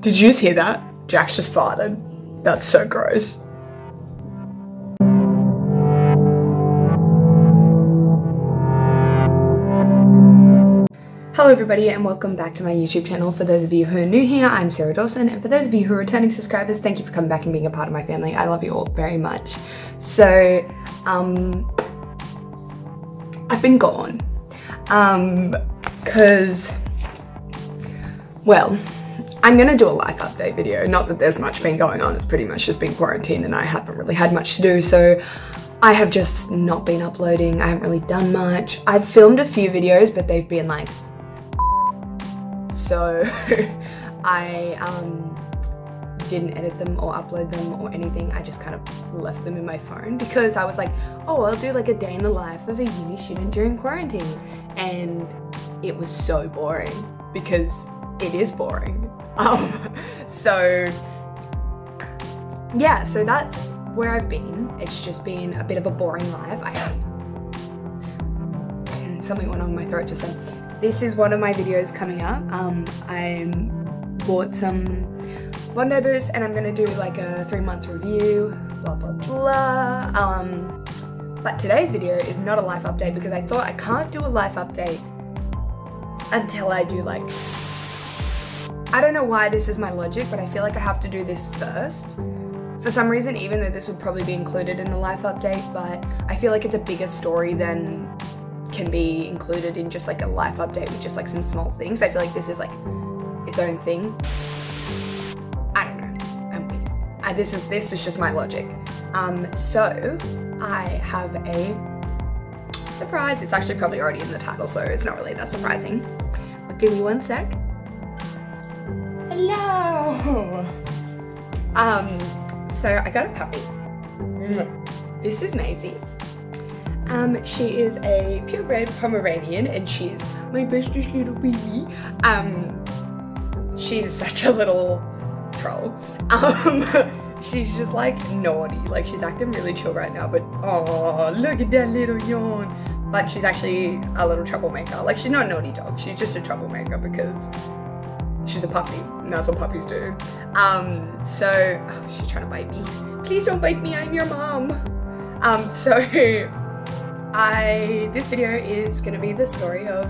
Did you just hear that? Jax just farted. That's so gross. Hello everybody and welcome back to my YouTube channel. For those of you who are new here, I'm Sarah Dawson, and for those of you who are returning subscribers, thank you for coming back and being a part of my family. I love you all very much. So, I've been gone. Cause, well, I'm gonna do a life update video. Not that there's much been going on, it's pretty much just been quarantine and I haven't really had much to do, so I have just not been uploading. I haven't really done much. I've filmed a few videos, but they've been like, so I didn't edit them or upload them or anything. I just kind of left them in my phone because I was like, oh, I'll do like a day in the life of a uni student during quarantine. And it was so boring because it is boring. So yeah, so that's where I've been. It's just been a bit of a boring life. Something went on my throat just then. This is one of my videos coming up. I bought some Bondi boots and I'm gonna do like a 3-month review, blah blah blah. But today's video is not a life update because I thought I can't do a life update until I do like, I don't know why this is my logic, but I feel like I have to do this first. For some reason, even though this would probably be included in the life update, but I feel like it's a bigger story than can be included in just like a life update with just like some small things. I feel like this is like its own thing. I don't know. I'm weird. This was just my logic. So I have a surprise. It's actually probably already in the title, so it's not really that surprising. But give me one sec. Hello. So I got a puppy. This is Maisie. She is a purebred Pomeranian and she's my bestest little baby. She's such a little troll. She's just like naughty, like she's acting really chill right now, but oh, look at that little yawn. But she's actually a little troublemaker. Like she's not a naughty dog, she's just a troublemaker because she's a puppy and that's what puppies do. So, oh, she's trying to bite me. Please don't bite me, I'm your mom. This video is gonna be the story of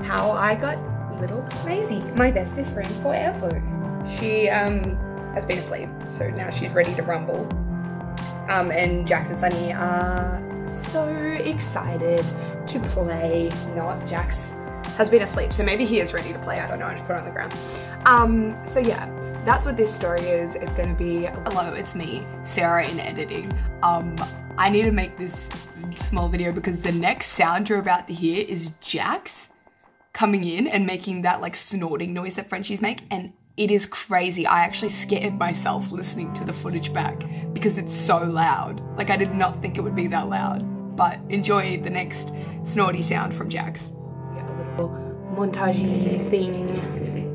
how I got little Maisie, my bestest friend forever. She has been asleep, so now she's ready to rumble. And Jax and Sunny are so excited to play. Not Jax has been asleep, so maybe he is ready to play. I don't know, I just put it on the ground. So yeah, that's what this story is. It's gonna be, hello, it's me, Sarah in editing. I need to make this small video because the next sound you're about to hear is Jax coming in and making that like snorting noise that Frenchies make, and it is crazy. I actually scared myself listening to the footage back because it's so loud. Like I did not think it would be that loud, but enjoy the next snorty sound from Jax. A little montage thing,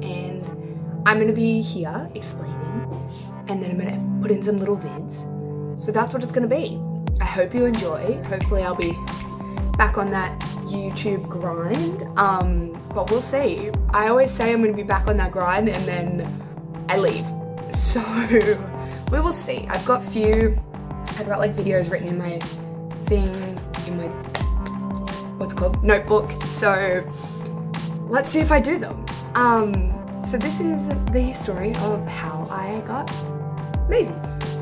and I'm gonna be here explaining, and then I'm gonna put in some little vids. So that's what it's gonna be. I hope you enjoy. Hopefully I'll be back on that YouTube grind, but we'll see. I always say I'm gonna be back on that grind and then I leave. So we will see. I've got like videos written in my thing, in my, what's it called? Notebook. So let's see if I do them. So this is the story of how I got Maisie.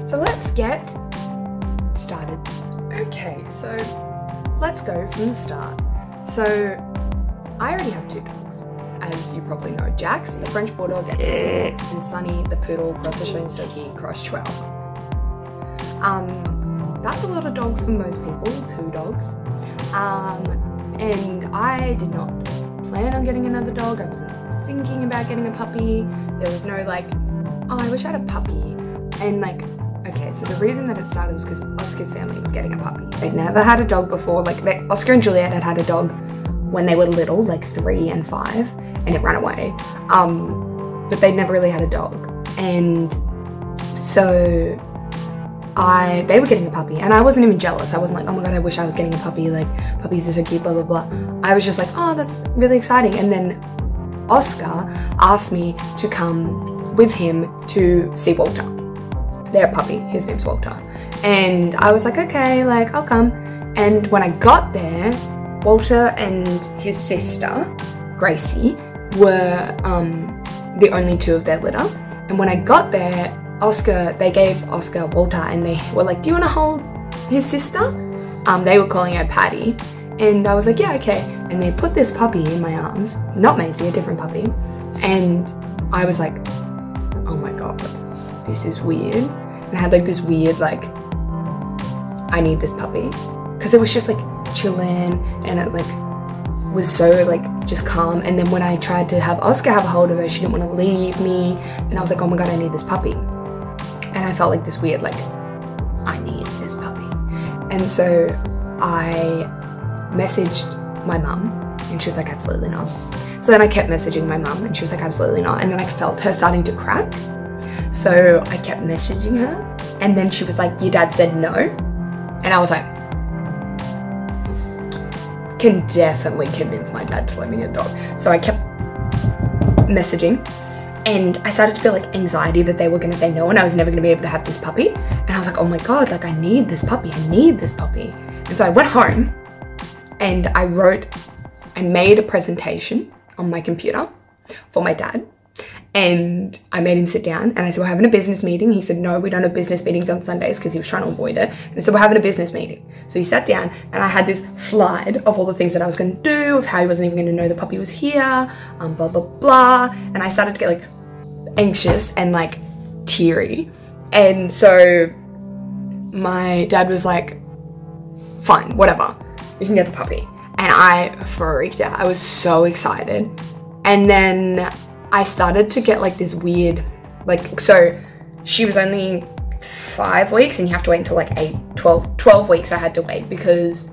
So let's get started. Okay, so let's go from the start. So I already have 2 dogs, as you probably know. Jax, the French Bulldog, and Sunny, the Poodle, cross Australian cross Chihuahua. That's a lot of dogs for most people, 2 dogs. And I did not plan on getting another dog. I wasn't thinking about getting a puppy. There was no like, oh, I wish I had a puppy. And like, okay, so the reason that it started was because Oscar's family was getting a puppy. They'd never had a dog before. Like Oscar and Juliet had a dog when they were little, like 3 and 5, and it ran away. But they'd never really had a dog. And so they were getting a puppy and I wasn't even jealous. I wasn't like, oh my god, I wish I was getting a puppy, like puppies are so cute, blah blah blah. I was just like, oh, that's really exciting. And then Oscar asked me to come with him to see Walter, their puppy. His name's Walter. And I was like, okay, like I'll come. And when I got there, Walter and his sister, Gracie, were the only two of their litter. And when I got there, they gave Oscar Walter, and they were like, do you want to hold his sister? They were calling her Patty. And I was like, yeah, okay. And they put this puppy in my arms, not Maisie, a different puppy. And I was like, oh my God, this is weird. And I had like this weird, like, I need this puppy. Cause it was just like chilling, and it like was so like just calm. And then when I tried to have Oscar have a hold of her, she didn't want to leave me. And I was like, oh my God, I need this puppy. And I felt like this weird, like, I need this puppy. And so I messaged my mum, and she was like, absolutely not. So then I kept messaging my mum, and she was like, absolutely not. And then I felt her starting to crack. So I kept messaging her, and then she was like, your dad said no. And I was like, can definitely convince my dad to let me get a dog. So I kept messaging, and I started to feel like anxiety that they were going to say no, and I was never going to be able to have this puppy. And I was like, oh my God, like I need this puppy. I need this puppy. And so I went home, and I made a presentation on my computer for my dad. And I made him sit down, and I said, we're having a business meeting. He said, no, we don't have business meetings on Sundays, because he was trying to avoid it. And I said, we're having a business meeting. So he sat down, and I had this slide of all the things that I was going to do, of how he wasn't even going to know the puppy was here, blah, blah, blah. And I started to get like anxious and like teary. And so my dad was like, fine, whatever, you can get the puppy. And I freaked out. I was so excited. And then I started to get like this weird, like, so she was only 5 weeks, and you have to wait until like 12 weeks I had to wait, because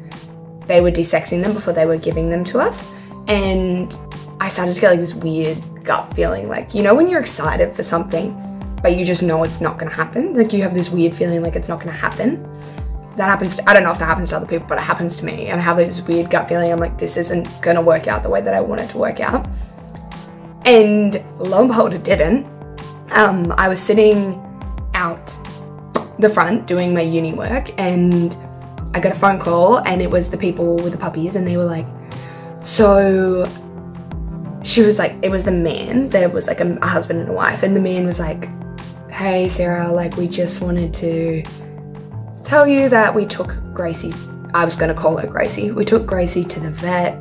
they were desexing them before they were giving them to us. And I started to get like this weird gut feeling, like, you know when you're excited for something, but you just know it's not gonna happen? Like you have this weird feeling like it's not gonna happen. That happens to, I don't know if that happens to other people, but it happens to me. And I have this weird gut feeling, I'm like, this isn't gonna work out the way that I want it to work out. And lo and behold, it didn't. I was sitting out the front doing my uni work, and I got a phone call, and it was the people with the puppies, and they were like, so she was like, it was the man, there was like a husband and a wife, and the man was like, hey Sarah, like we just wanted to tell you that we took Gracie, I was gonna call her Gracie, we took Gracie to the vet,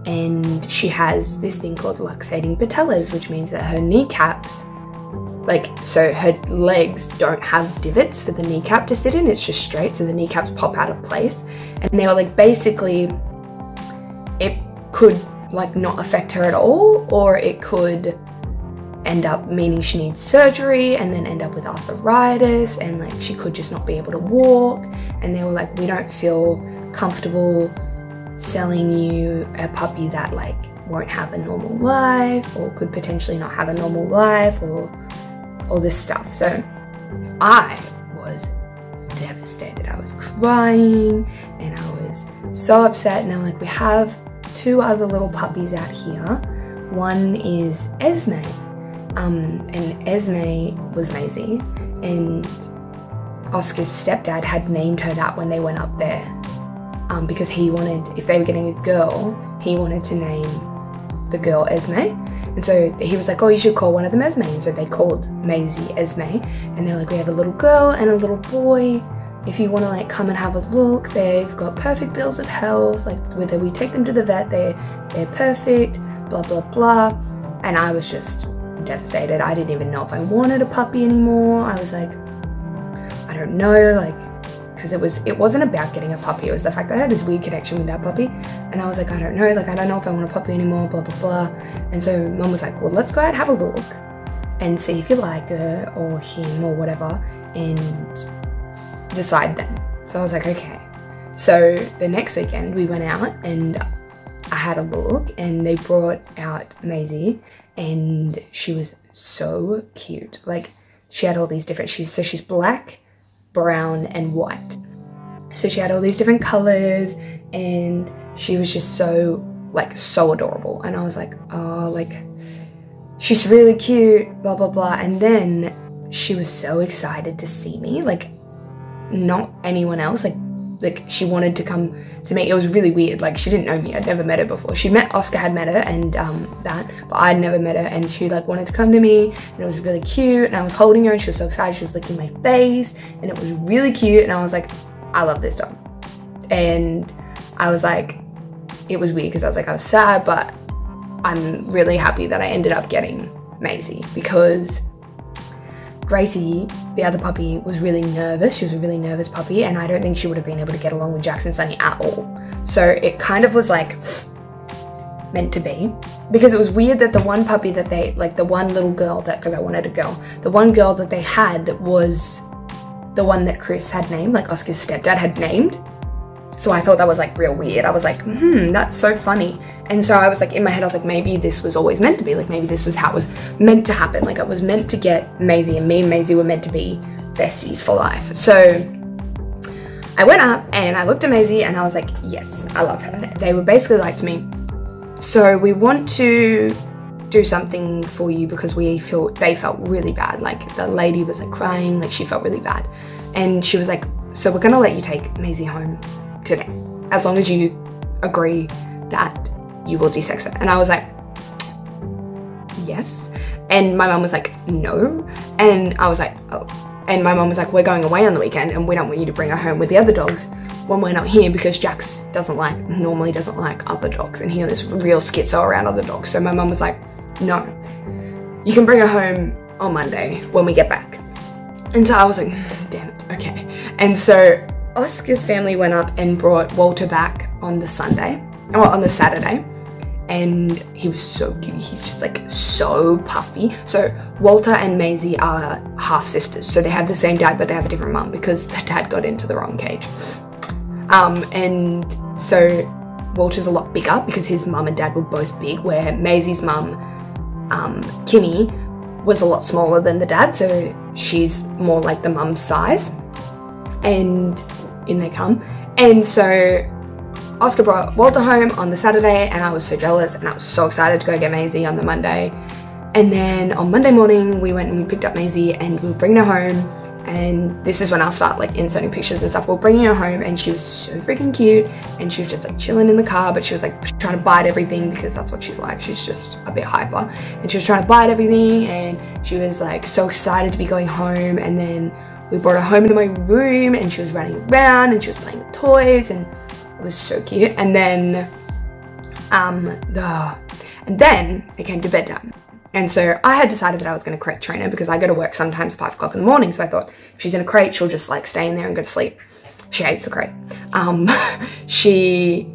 and she has this thing called luxating patellas, which means that her kneecaps, like, so her legs don't have divots for the kneecap to sit in, it's just straight, so the kneecaps pop out of place. And they were like, basically, it could like not affect her at all, or it could end up meaning she needs surgery and then end up with arthritis, and like she could just not be able to walk. And they were like, we don't feel comfortable selling you a puppy that like won't have a normal life, or could potentially not have a normal life, or all this stuff. So I was devastated. I was crying, and I was so upset. And I'm like, we have 2 other little puppies out here. One is Esme, and Esme was Maisie, and Oscar's stepdad had named her that when they went up there, because he wanted, if they were getting a girl, he wanted to name the girl Esme. And so he was like, oh, you should call one of them Esme. And so they called Maisie Esme, and they're like, we have a little girl and a little boy. If you want to like come and have a look, they've got perfect bills of health, like whether we take them to the vet, they're perfect, blah, blah, blah. And I was just devastated. I didn't even know if I wanted a puppy anymore. I was like, I don't know, like, because it wasn't about getting a puppy, it was the fact that I had this weird connection with that puppy. And I was like, I don't know, like, I don't know if I want a puppy anymore, blah, blah, blah. And so mum was like, well, let's go out and have a look and see if you like her or him or whatever, and decide then. So I was like, okay. So the next weekend we went out and I had a look, and they brought out Maisie, and she was so cute. Like, she had all these different, she's black, brown and white. So she had all these different colors, and she was just so, like, so adorable. And I was like, oh, like, she's really cute, blah, blah, blah. And then she was so excited to see me, like not anyone else, like she wanted to come to me. It was really weird. Like, she didn't know me. I'd never met her before. She met Oscar, had met her, and but I'd never met her, and she like wanted to come to me, and it was really cute, and I was holding her and she was so excited. She was licking my face and it was really cute, and I was like, I love this dog. And I was like, it was weird because I was like, I was sad, but I'm really happy that I ended up getting Maisie, because Gracie, the other puppy, was really nervous. She was a really nervous puppy, and I don't think she would have been able to get along with Jax and Sunny at all. So it kind of was like meant to be, because it was weird that the one puppy that they, like the one little girl that, because I wanted a girl, the one girl that they had was the one that Chris had named, like Oscar's stepdad had named. So I thought that was like real weird. I was like, that's so funny. And so I was like, in my head, I was like, maybe this was always meant to be. Like, maybe this was how it was meant to happen. Like, I was meant to get Maisie, and me and Maisie were meant to be besties for life. So I went up and I looked at Maisie and I was like, yes, I love her. They were basically like to me, so we want to do something for you because they felt really bad. Like, the lady was like crying, like she felt really bad. And she was like, so we're gonna let you take Maisie home today, as long as you agree that you will de-sex her. And I was like, yes. And my mum was like, no. And I was like, oh. And my mum was like, we're going away on the weekend and we don't want you to bring her home with the other dogs when we're not here, because Jax normally doesn't like other dogs, and he is real schizo around other dogs. So my mum was like, no, you can bring her home on Monday when we get back. And so I was like, damn it, okay. And so Oscar's family went up and brought Walter back on the Saturday, and he was so cute. He's just like so puffy. So Walter and Maisie are half sisters, so they have the same dad but they have a different mum because the dad got into the wrong cage. And so Walter's a lot bigger because his mum and dad were both big, where Maisie's mum, Kimmy, was a lot smaller than the dad, so she's more like the mum's size. And in they come. And so Oscar brought Walter home on the Saturday, and I was so jealous, and I was so excited to go get Maisie on the Monday. And then on Monday morning we went and we picked up Maisie and we were bringing her home, and this is when I'll start like inserting pictures and stuff. We're bringing her home and she was so freaking cute, and she was just like chilling in the car, but she was like trying to bite everything because that's what she's like. She's just a bit hyper, and she was trying to bite everything, and she was like so excited to be going home. And then we brought her home into my room and she was running around and she was playing with toys, and it was so cute. And then it came to bedtime. And so I had decided that I was going to crate train her because I go to work sometimes 5 o'clock in the morning. So I thought, if she's in a crate, she'll just like stay in there and go to sleep. She hates the crate. She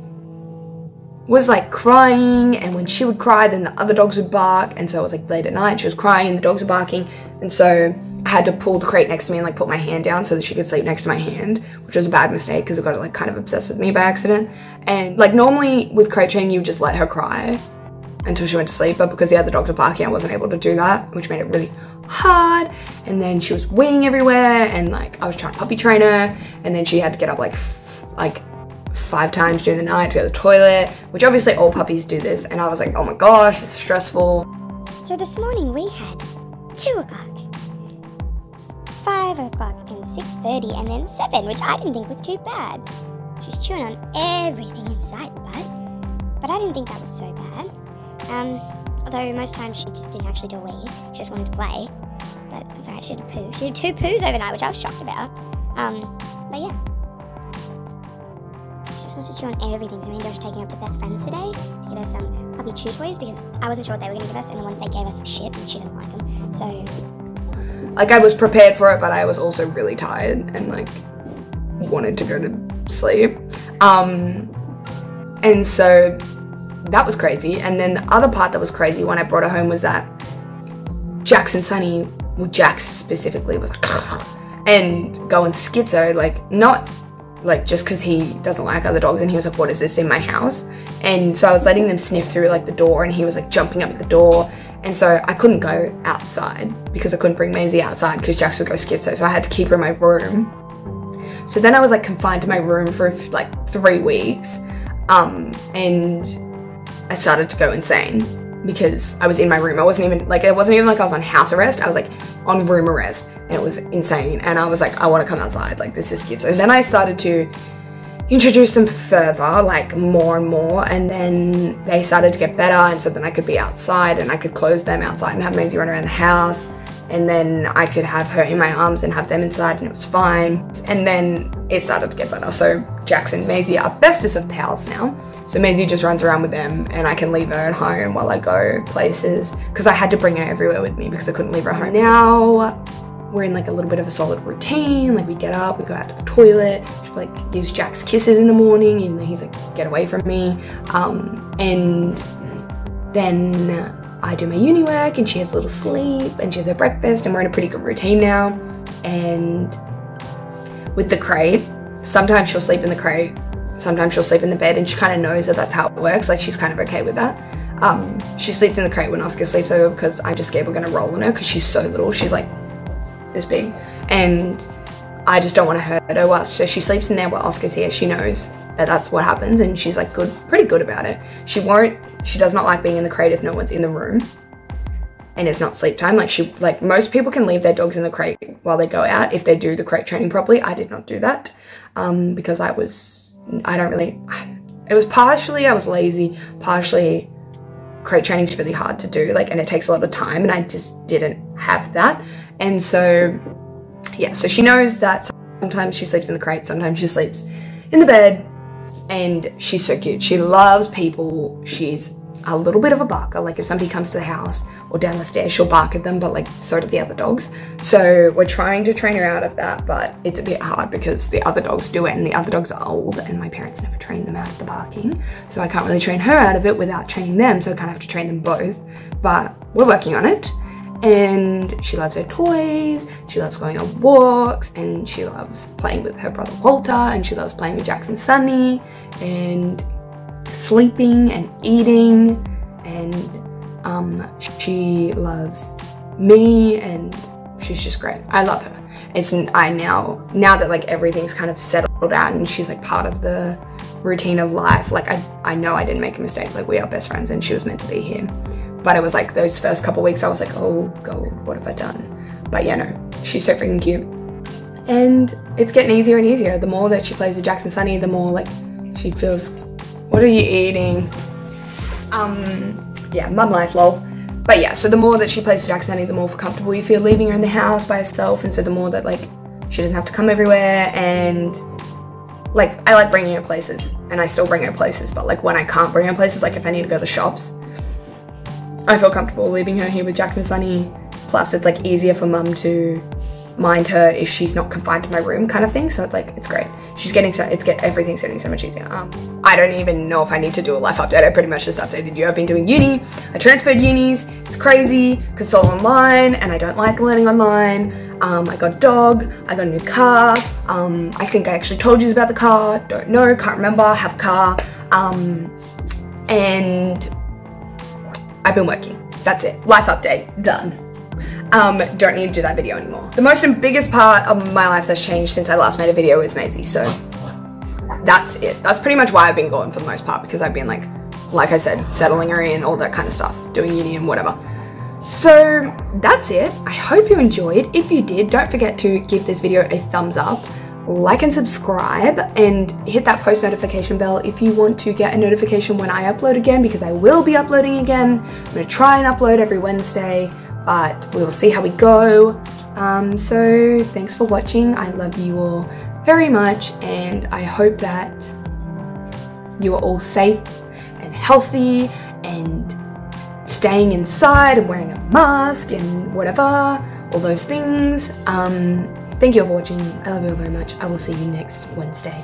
was like crying, and when she would cry, then the other dogs would bark. And so it was like late at night, she was crying and the dogs were barking. And so I had to pull the crate next to me and like put my hand down so that she could sleep next to my hand, which was a bad mistake because it got like kind of obsessed with me by accident. And like normally with crate training, you would just let her cry until she went to sleep, but because the other dogs were barking, I wasn't able to do that, which made it really hard. And then she was weeing everywhere, and like I was trying to puppy train her, and then she had to get up like 5 times during the night to go to the toilet, which obviously all puppies do this. And I was like, oh my gosh, this is stressful. So this morning we had 2 o'clock, 5 o'clock, and 6:30, and then 7, which I didn't think was too bad. She's chewing on everything in sight, but I didn't think that was so bad. Although most times she just didn't actually do a wee, she just wanted to play. But that's alright, she did a poo. She did 2 poos overnight, which I was shocked about. But yeah. So she just wants to chew on everything, so me and Josh are taking her up to Best Friends today to get her some puppy chew toys, because I wasn't sure what they were going to give us, and the ones they gave us were shit, and she doesn't like them. So like, I was prepared for it, but I was also really tired and like wanted to go to sleep. And so that was crazy. And then the other part that was crazy when I brought her home was that Jax and Sunny, well, Jax specifically was like and going schizo, like not like just because he doesn't like other dogs, and he was like, what is this in my house? And so I was letting them sniff through like the door, and he was like jumping up at the door. And so I couldn't go outside because I couldn't bring Maisie outside because Jax would go schizo, so I had to keep her in my room. So then I was like confined to my room for like 3 weeks, and I started to go insane because I was in my room. It wasn't even like I was on house arrest. I was like on room arrest, and it was insane. And I was like, I want to come outside, like this is cute. So then I started to introduce them further, like more and more, and then they started to get better, and so then I could be outside and I could close them outside and have Maisie run around the house, and then I could have her in my arms and have them inside, and it was fine. And then it started to get better. So Jax and Maisie are bestest of pals now. So Maisie just runs around with them, and I can leave her at home while I go places, because I had to bring her everywhere with me because I couldn't leave her at home. Now we're in like a little bit of a solid routine. Like we get up, we go out to the toilet, she like gives Jax kisses in the morning, even though he's like, get away from me. And then I do my uni work, and she has a little sleep, and she has her breakfast, and we're in a pretty good routine now. And with the crate, sometimes she'll sleep in the crate, sometimes she'll sleep in the bed, and she kind of knows that that's how it works. Like she's kind of okay with that. She sleeps in the crate when Oscar sleeps over, because I'm just scared we're gonna roll on her because she's so little. She's like this big, and I just don't want to hurt her. So she sleeps in there while Oscar's here. She knows that that's what happens, and she's like pretty good about it. She does not like being in the crate if no one's in the room and it's not sleep time. Like most people can leave their dogs in the crate while they go out if they do the crate training properly. I did not do that because it was partially I was lazy, partially crate training is really hard to do, like, and it takes a lot of time, and I just didn't have that. And so yeah, so she knows that sometimes she sleeps in the crate, sometimes she sleeps in the bed, and she's so cute. She loves people. She's a little bit of a barker. Like if somebody comes to the house or down the stairs, she'll bark at them, but like so do the other dogs. So we're trying to train her out of that, but it's a bit hard because the other dogs do it, and the other dogs are old, and my parents never trained them out of the barking. So I can't really train her out of it without training them, so I kind of have to train them both, but we're working on it. And she loves her toys, she loves going on walks, and she loves playing with her brother Walter, and she loves playing with Jax and Sunny, and sleeping and eating, and she loves me, and she's just great. I love her. Now that like everything's kind of settled out and she's like part of the routine of life, like I know I didn't make a mistake. Like we are best friends, and she was meant to be here. But it was like those first couple weeks I was like, oh god, what have I done? But yeah, no, she's so freaking cute. And it's getting easier and easier. The more that she plays with Jax and Sunny, the more like she feels, what are you eating? Yeah, mum life, lol. But yeah, so the more that she plays with Jax and Sunny, the more comfortable you feel leaving her in the house by herself. And so the more that like she doesn't have to come everywhere, and like I like bringing her places, and I still bring her places, but like when I can't bring her places, like if I need to go to the shops, I feel comfortable leaving her here with Jax and Sunny. Plus it's like easier for mum to mind her if she's not confined to my room kind of thing. So it's like, it's great. Everything's getting so much easier. I don't even know if I need to do a life update. I pretty much just updated you. I've been doing uni. I transferred unis. It's crazy because it's all online, and I don't like learning online. I got a dog. I got a new car. I think I actually told you about the car. Don't know. Can't remember. I have a car. And I've been working. That's it. Life update. Done. Don't need to do that video anymore. The most and biggest part of my life that's changed since I last made a video is Maisie. So that's it. That's pretty much why I've been gone for the most part, because I've been like I said, settling her in, all that kind of stuff, doing uni and whatever. So that's it. I hope you enjoyed. If you did, don't forget to give this video a thumbs up, like and subscribe, and hit that post notification bell if you want to get a notification when I upload again, because I will be uploading again. I'm going to try and upload every Wednesday, but we will see how we go. So thanks for watching. I love you all very much, and I hope that you are all safe and healthy and staying inside and wearing a mask and whatever, all those things. Thank you all for watching. I love you all very much. I will see you next Wednesday.